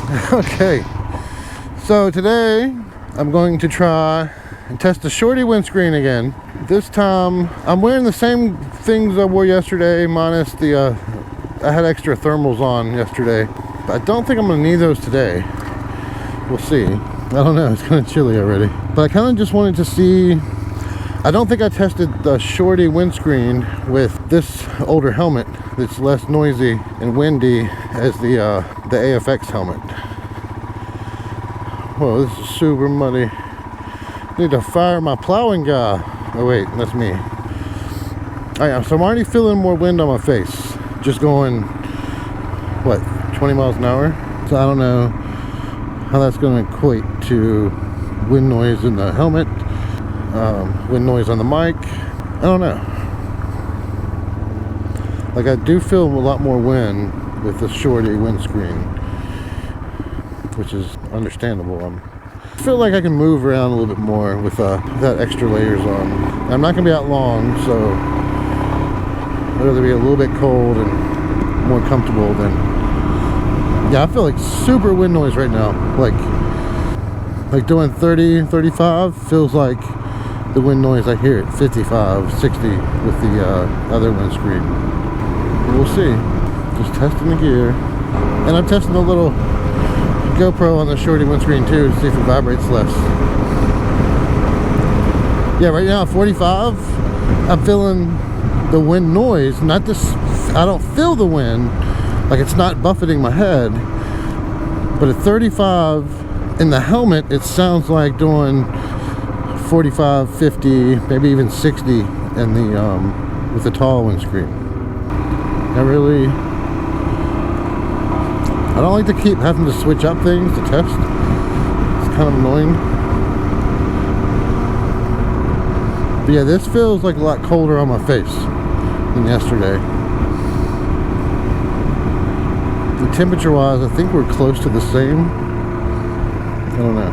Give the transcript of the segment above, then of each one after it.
Okay, so today I'm going to try and test the shorty windscreen again. This time I'm wearing the same things I wore yesterday, minus the I had extra thermals on yesterday, but I don't think I'm gonna need those today. We'll see. I don't know, it's kind of chilly already, but I kind of just wanted to see. I don't think I tested the shorty windscreen with this older helmet that's less noisy and windy as the AFX helmet. Whoa, this is super muddy. Need to fire my plowing guy. Oh wait, that's me. Alright, so I'm already feeling more wind on my face. Just going, what, 20 miles an hour? So I don't know how that's going to equate to wind noise in the helmet. Wind noise on the mic. I don't know. Like, I do feel a lot more wind with the shorty windscreen, which is understandable. I feel like I can move around a little bit more with that extra layers on. I'm not gonna be out long, so I'd rather be a little bit cold and more comfortable than. Yeah, I feel like super wind noise right now. Like doing 30, 35 feels like the wind noise I hear at 55, 60 with the other windscreen. We'll see. Just testing the gear. And I'm testing the little GoPro on the shorty windscreen too to see if it vibrates less. Yeah, right now at 45, I'm feeling the wind noise. Not this, I don't feel the wind. Like, it's not buffeting my head. But at 35 in the helmet, it sounds like doing 45, 50, maybe even 60 in the with the tall windscreen. I don't like to keep having to switch up things to test. It's kind of annoying. But yeah, this feels like a lot colder on my face than yesterday. The temperature wise, I think we're close to the same. I don't know.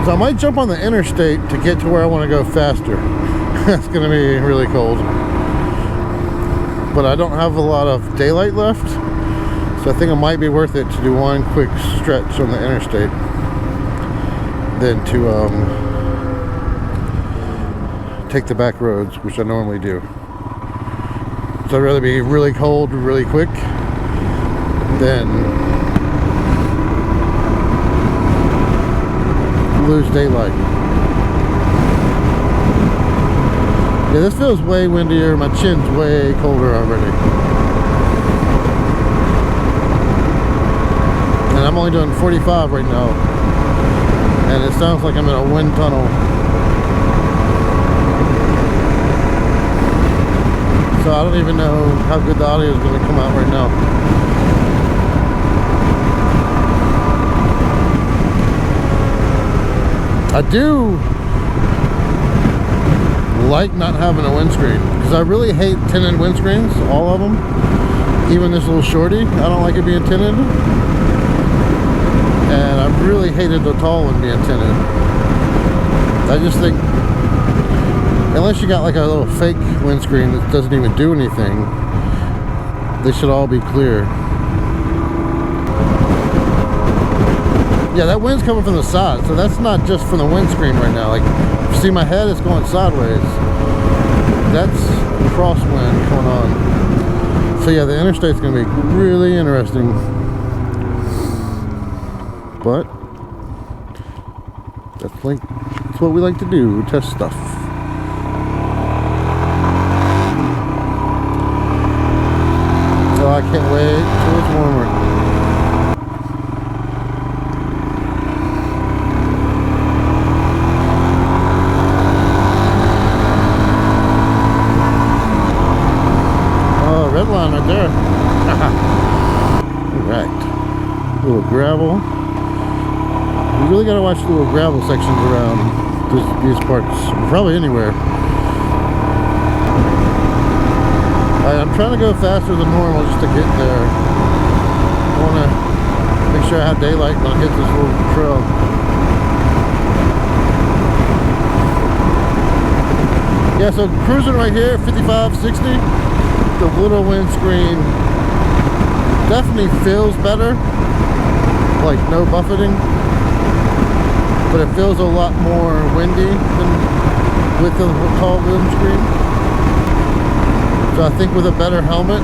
So I might jump on the interstate to get to where I want to go faster. That's going to be really cold. But I don't have a lot of daylight left, so I think it might be worth it to do one quick stretch on the interstate than to take the back roads, which I normally do. So I'd rather be really cold really quick than lose daylight. Yeah, this feels way windier. My chin's way colder already. And I'm only doing 45 right now. And it sounds like I'm in a wind tunnel. So I don't even know how good the audio is going to come out right now. I do like not having a windscreen, because I really hate tinted windscreens, all of them, even this little shorty. I don't like it being tinted, and I really hated the tall one being tinted. I just think unless you got like a little fake windscreen that doesn't even do anything, they should all be clear. Yeah, that wind's coming from the side, so that's not just from the windscreen right now. Like, you see my head, it's going sideways. That's crosswind going on. So yeah, the interstate's gonna be really interesting. But that's what we like to do, test stuff. So I can't wait till it's warmer. Red line right there. Alright. Little gravel. We really gotta watch the little gravel sections around these parts. Probably anywhere. Alright, I'm trying to go faster than normal just to get there. I wanna make sure I have daylight when I hit this little trail. Yeah, so cruising right here, 55, 60. The little windscreen definitely feels better, like no buffeting, but it feels a lot more windy than with the tall windscreen. So I think with a better helmet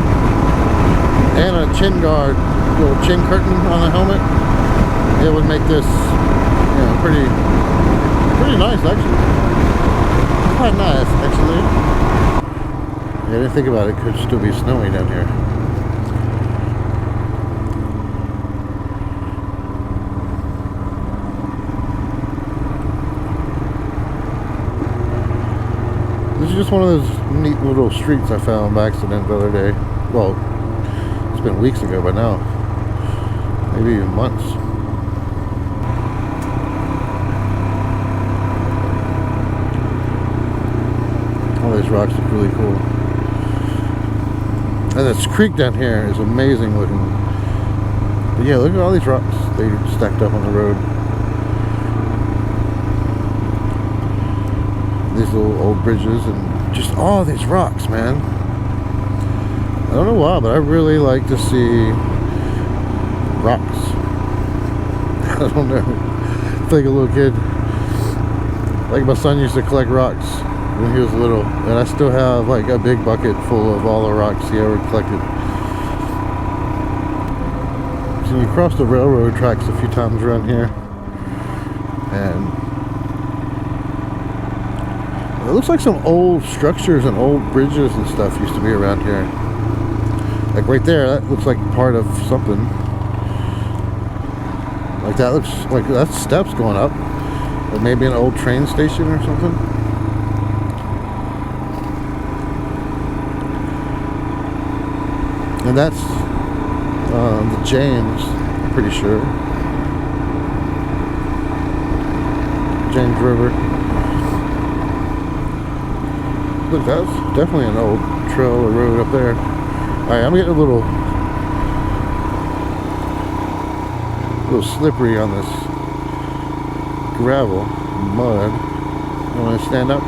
and a chin guard, little chin curtain on the helmet, it would make this, you know, pretty nice actually. Quite nice actually. Yeah, I didn't think about it. Could still be snowy down here. This is just one of those neat little streets I found by accident the other day. Well, it's been weeks ago by now. Maybe even months. All these rocks look really cool. And this creek down here is amazing looking. But yeah, look at all these rocks they stacked up on the road. These little old bridges and just all these rocks, man. I don't know why, but I really like to see rocks. I don't know. I feel like a little kid. Like my son used to collect rocks when he was little, and I still have like a big bucket full of all the rocks he ever collected. So you cross the railroad tracks a few times around here, and it looks like some old structures and old bridges and stuff used to be around here. Like right there, that looks like part of something. Like that looks like that's steps going up. Or maybe an old train station or something. And that's the James, I'm pretty sure. James River. Look, that's definitely an old trail or road up there. Alright, I'm getting a little slippery on this gravel, mud. You want to stand up?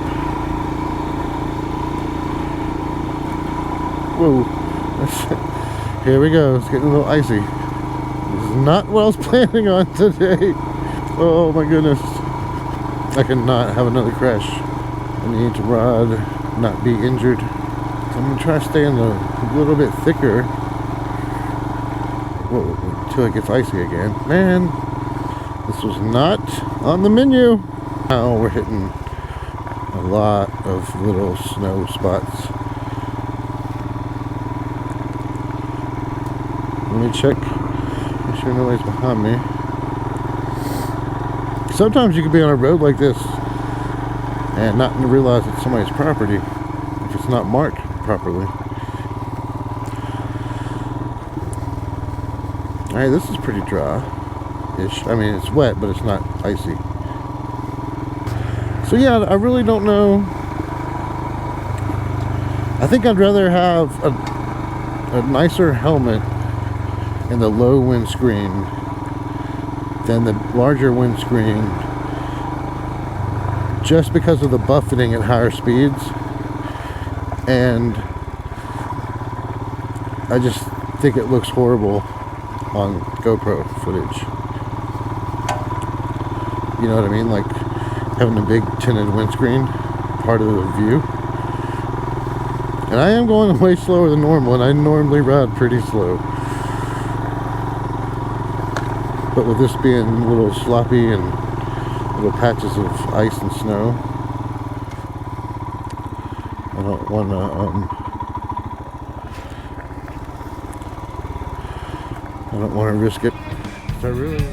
Whoa. Here we go. It's getting a little icy. This is not what I was planning on today. Oh my goodness. I cannot have another crash. I need to ride, not be injured. So I'm going to try to stay in a little bit thicker. Whoa, until it gets icy again. Man, this was not on the menu. Now we're hitting a lot of little snow spots. Let me check, make sure nobody's behind me. Sometimes you can be on a road like this and not realize it's somebody's property if it's not marked properly. Alright, this is pretty dry-ish. I mean, it's wet, but it's not icy. So yeah, I really don't know. I think I'd rather have a nicer helmet in the low windscreen than the larger windscreen, just because of the buffeting at higher speeds. And I just think it looks horrible on GoPro footage. You know what I mean? Like having a big tinted windscreen, part of the view. And I am going way slower than normal, and I normally ride pretty slow. But with this being a little sloppy and little patches of ice and snow, I don't want to risk it. So I really.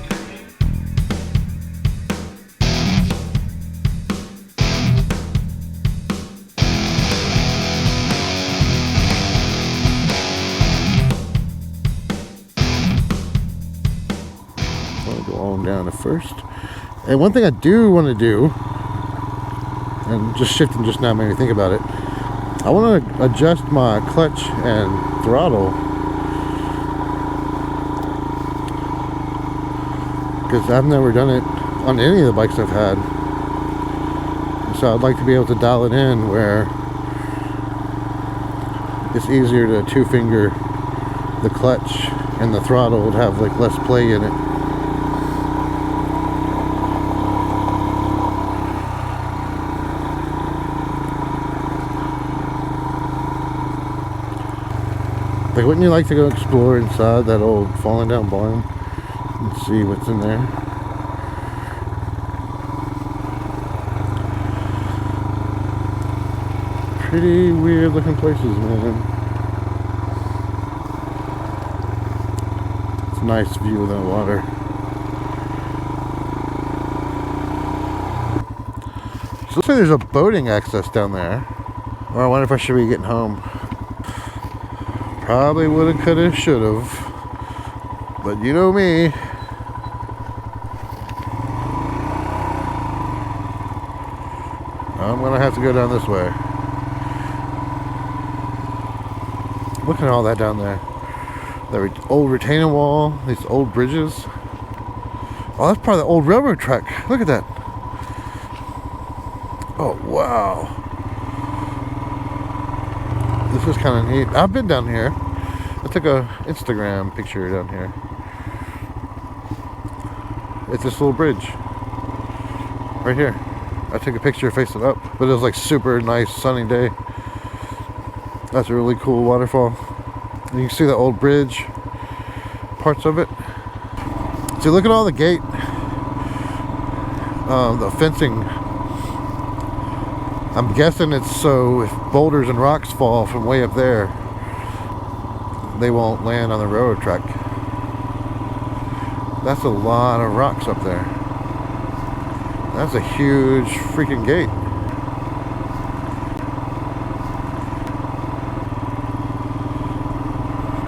Down to first. And one thing I do want to do, and just shifting just now made me think about it, I want to adjust my clutch and throttle, because I've never done it on any of the bikes I've had. So I'd like to be able to dial it in where it's easier to two finger the clutch and the throttle would have like less play in it. Like, wouldn't you like to go explore inside that old fallen down barn and see what's in there? Pretty weird looking places, man. It's a nice view of the water. So looks like there's a boating access down there. Or I wonder if I should be getting home. Probably woulda, coulda, should've. But you know me. I'm gonna have to go down this way. Look at all that down there. The old retaining wall, these old bridges. Oh, that's part of the old railroad track. Look at that. Oh, wow. This is kind of neat. I've been down here. I took a Instagram picture down here. It's this little bridge. Right here. I took a picture facing up, but it was like super nice sunny day. That's a really cool waterfall. And you can see the old bridge, parts of it. See, look at all the gate, the fencing. I'm guessing it's so if boulders and rocks fall from way up there, they won't land on the railroad track. That's a lot of rocks up there. That's a huge freaking gate.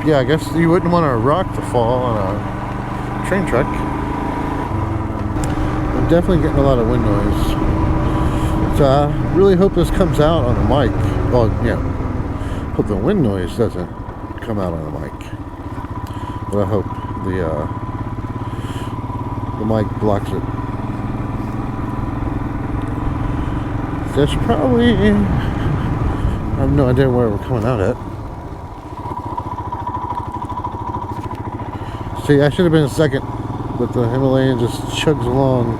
Yeah, I guess you wouldn't want a rock to fall on a train track. I'm definitely getting a lot of wind noise. So I really hope this comes out on the mic. Well, yeah, hope the wind noise doesn't come out on the mic. But I hope the mic blocks it. That's probably, I have no idea where we're coming out at. See, I should have been second, but the Himalayan just chugs along.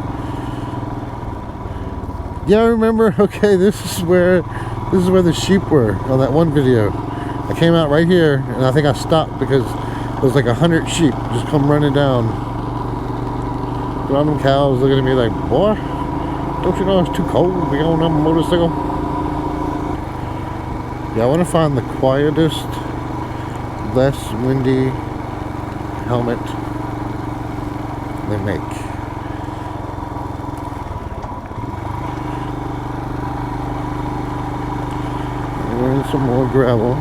Yeah, I remember. Okay, this is where the sheep were on that one video. I came out right here, and I think I stopped because there was like 100 sheep just come running down. Random cows looking at me like, boy, don't you know it's too cold to be on a motorcycle? Yeah, I want to find the quietest, less windy helmet they make. We're in some more gravel.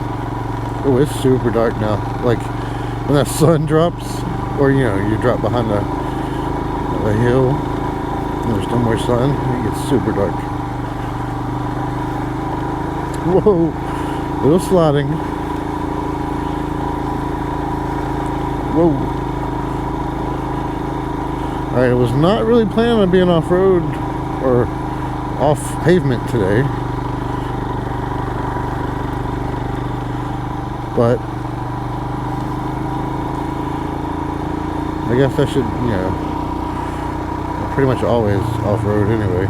Oh, it's super dark now. Like when that sun drops, or you know, you drop behind a hill, and there's no more sun, it gets super dark. Whoa, little sliding. Whoa. Alright, I was not really planning on being off-road or off pavement today. But I guess I should, you know, I'm pretty much always off-road anyway.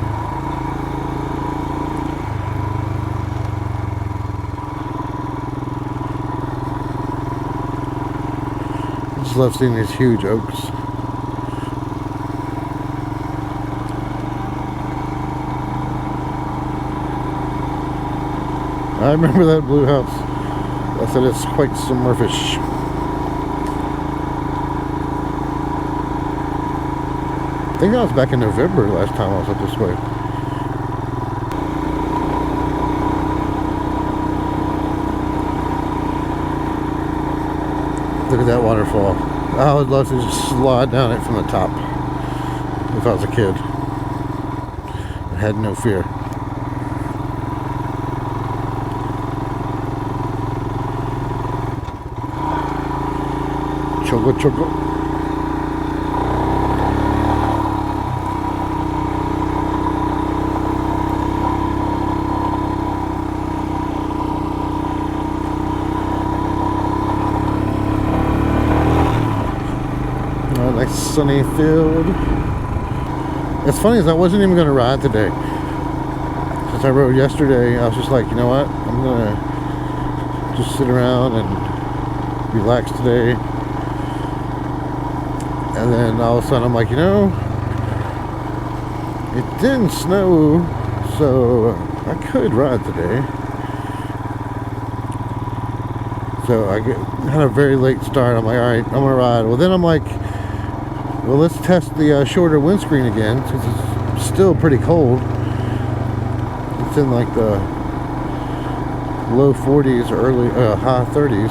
Love seeing these huge oaks. I remember that blue house. I said it's quite submerfish. I think that was back in November last time I was up this way. Look at that waterfall. I would love to just slide down it from the top if I was a kid. I had no fear. Choco choco. nice sunny field. It's funny is I wasn't even going to ride today. Since I rode yesterday, I was just like, you know what? I'm going to just sit around and relax today. And then all of a sudden I'm like, you know, it didn't snow, so I could ride today. So I had a very late start. I'm like, all right, I'm gonna ride. Well, then I'm like, well, let's test the shorter windscreen again, since it's still pretty cold. It's in like the low 40s or early high 30s.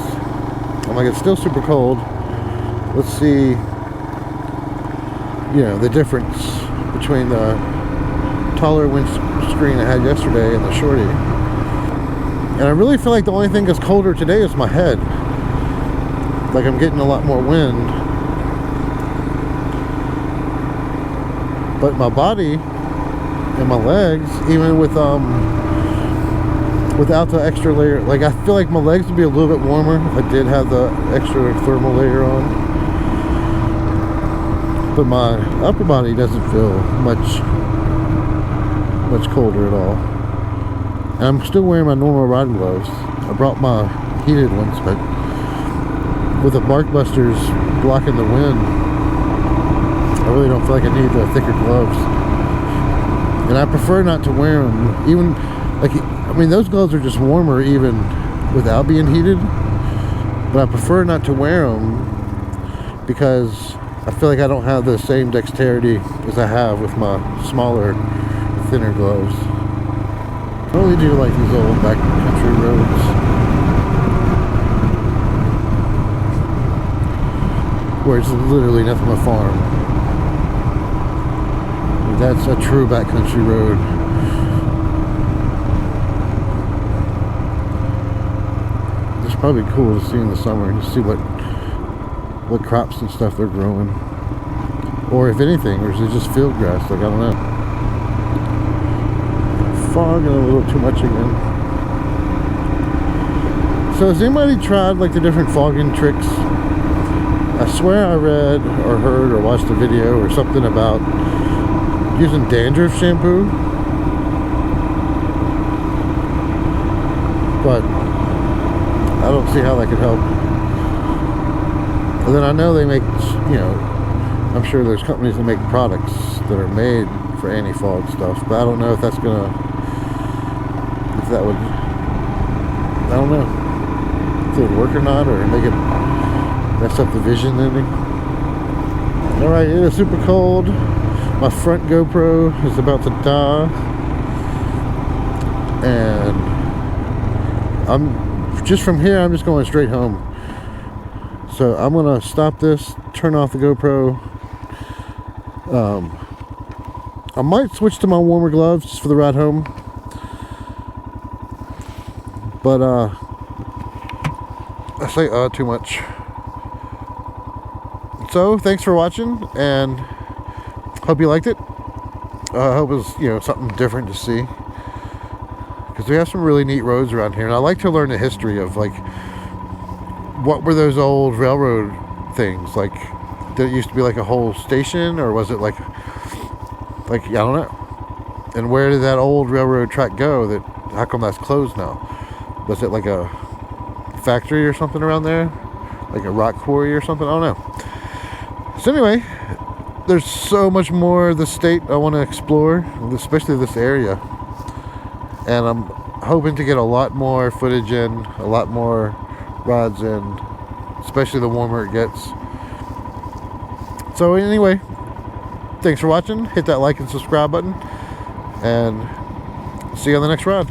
I'm like, it's still super cold. Let's see, you know, the difference between the taller windscreen I had yesterday and the shorty. And I really feel like the only thing that's colder today is my head. Like I'm getting a lot more wind. But my body and my legs, even with without the extra layer, like I feel like my legs would be a little bit warmer if I did have the extra thermal layer on. But my upper body doesn't feel much colder at all. And I'm still wearing my normal riding gloves. I brought my heated ones, but with the bark busters blocking the wind, I really don't feel like I need the thicker gloves. And I prefer not to wear them. Even, like, I mean, those gloves are just warmer even without being heated. But I prefer not to wear them because I feel like I don't have the same dexterity as I have with my smaller, thinner gloves. I really do like these old backcountry roads. Where it's literally nothing but farm. That's a true backcountry road. It's probably cool to see in the summer and see what crops and stuff they're growing. Or if anything, or is it just field grass? Like, I don't know. Fogging a little too much again. So has anybody tried like the different fogging tricks? I swear I read or heard or watched a video or something about using dandruff shampoo, but I don't see how that could help. And then I know they make, you know, I'm sure there's companies that make products that are made for anti-fog stuff, but I don't know if that's gonna, if that would, I don't know if it would work or not, or make it mess up the vision ending. Alright, it is super cold. My front GoPro is about to die. And I'm just from here, I'm just going straight home. So I'm gonna stop this, turn off the GoPro. I might switch to my warmer gloves just for the ride home. But I say too much. So thanks for watching, and hope you liked it. I hope it was, you know, something different to see, because we have some really neat roads around here, and I like to learn the history of, like, what were those old railroad things, like, did it used to be like a whole station, or was it like I don't know. And where did that old railroad track go? That, how come that's closed now? Was it like a factory or something around there, like a rock quarry or something? I don't know. So anyway, there's so much more of the state I want to explore, especially this area, and I'm hoping to get a lot more footage in, a lot more rides in, especially the warmer it gets. So anyway, thanks for watching. Hit that like and subscribe button, and see you on the next ride.